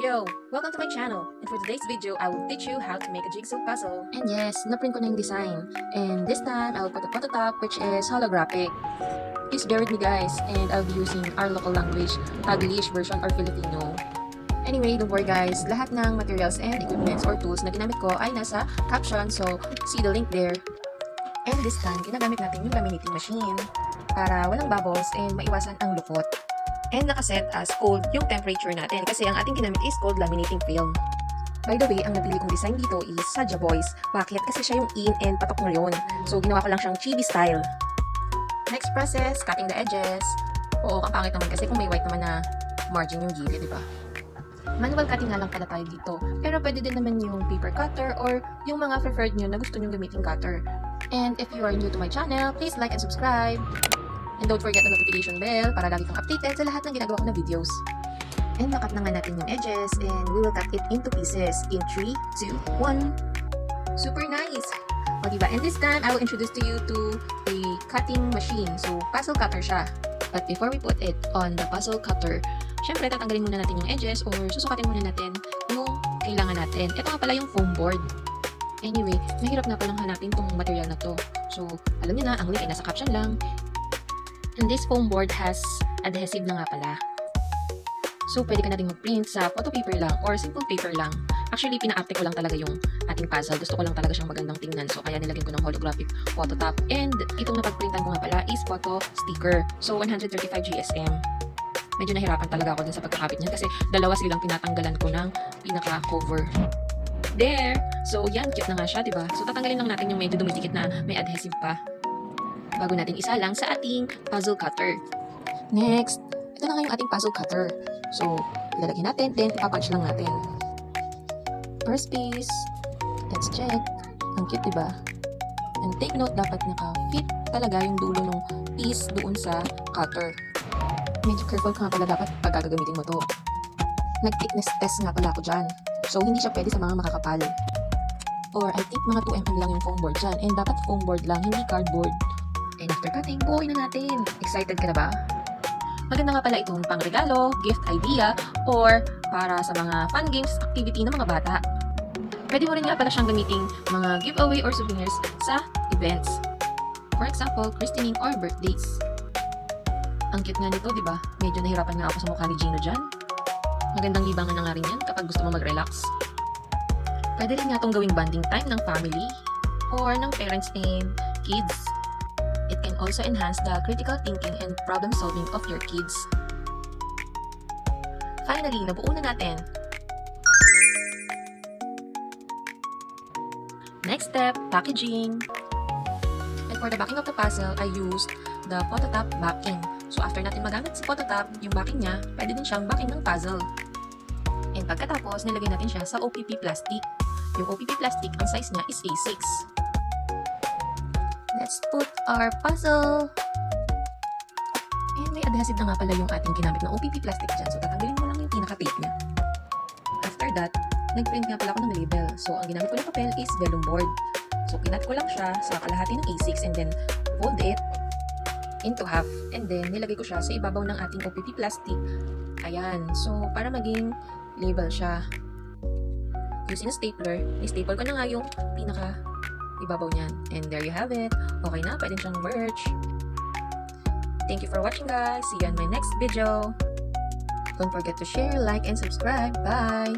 Yo! Welcome to my channel, and for today's video, I will teach you how to make a jigsaw puzzle. And yes, na-print ko na yung design. And this time, I will put a phototop which is holographic. Please bear with me guys, and I'll be using our local language, Taglish version or Filipino. Anyway, don't worry guys, lahat ng materials and equipments or tools na ginamit ko ay nasa caption, so see the link there. And this time, ginagamit natin yung laminating machine para walang bubbles and maiwasan ang lukot. And nakaset as cold yung temperature natin kasi ang ating ginamit is cold laminating film. By the way, ang napili kong design dito is Saja Boys. Bakit? Kasi siya yung in and patok ngayon. So, ginawa ko lang siyang chibi style. Next process, cutting the edges. Oo, ang pangit naman kasi kung may white naman na margin yung gilid, di ba? Manual cutting nga lang pala tayo dito. Pero pwede din naman yung paper cutter or yung mga preferred nyo na gusto nyo gamitin cutter. And if you are new to my channel, please like and subscribe. And don't forget the notification bell para lagi kang updated sa lahat ng ginagawa ko na videos. And nakat na nga natin yung edges and we will cut it into pieces in 3, 2, 1. Super nice! O diba? And this time, I will introduce to you to a cutting machine. So, puzzle cutter siya. But before we put it on the puzzle cutter, syempre tatanggalin muna natin yung edges or susukatin muna natin yung kailangan natin. Ito nga pala yung foam board. Anyway, mahirap na palang hanapin tong material na to. So, alam niyo na, ang link ay nasa caption lang. And this foam board has adhesive na nga pala. So, pwede ka na rin mag-print sa photo paper lang or simple paper lang. Actually, pina-arte ko lang talaga yung ating puzzle. Gusto ko lang talaga siyang magandang tingnan. So, kaya nilagyan ko ng holographic phototop. And itong napag-printan ko nga pala is photo sticker. So, 135 GSM. Medyo nahirapan talaga ako din sa pagkakabit niyan kasi dalawa silang tinatanggalan ko ng pinaka-cover. There! So, yan. Cute na nga siya, diba? So, tatanggalin lang natin yung medyo dumidikit na may adhesive pa bago natin isa lang sa ating puzzle cutter. Next, ito na nga yung ating puzzle cutter. So, ilalagay natin, then ipapunch lang natin. First piece, let's check. Ang cute, diba? And take note, dapat naka-fit talaga yung dulo ng piece doon sa cutter. Medyo careful ka nga pala dapat pag gagamitin mo to. Nag-thickness test nga pala ako dyan. So, hindi siya pwede sa mga makakapal. Or, I think mga 2 mm lang yung foam board dyan. And dapat foam board lang, hindi cardboard. And after cutting, buuin na natin. Excited ka na ba? Maganda nga pala itong pang-regalo, gift idea, or para sa mga fun games activity ng mga bata. Pwede mo rin nga pala siyang gamitin mga giveaway or souvenirs sa events. For example, christening or birthdays. Ang cute nga nito, di ba? Medyo nahirapan nga ako sa mukha ni Gino dyan. Magandang libangan na nga rin yan kapag gusto mo mag-relax. Pwede rin nga itong gawing bonding time ng family or ng parents and kids. It can also enhance the critical thinking and problem solving of your kids. Finally, nabuo na natin. Next step, packaging. And for the backing of the puzzle, I used the phototop backing. So after natin magamit si phototop, yung backing niya, pwede din siyang backing ng puzzle. And pagkatapos, nilagay natin siya sa OPP plastic. Yung OPP plastic, ang size niya is A6. Let's put our puzzle. And may adhesive na nga pala yung ating ginamit na OPP plastic dyan. So, tatanggalin mo lang yung pinaka-tape niya. After that, nag-print nga pala ako ng label. So, ang ginamit ko na papel is vellum board. So, kinat ko lang siya sa kalahati ng A6 and then fold it into half. And then, nilagay ko siya sa ibabaw ng ating OPP plastic. Ayan. So, para maging label siya. Using a stapler, i-staple ko na nga yung pinaka-ibabaw niyan. And there you have it. Okay na, pwede siyang merge. Thank you for watching guys. See you on my next video. Don't forget to share, like, and subscribe. Bye!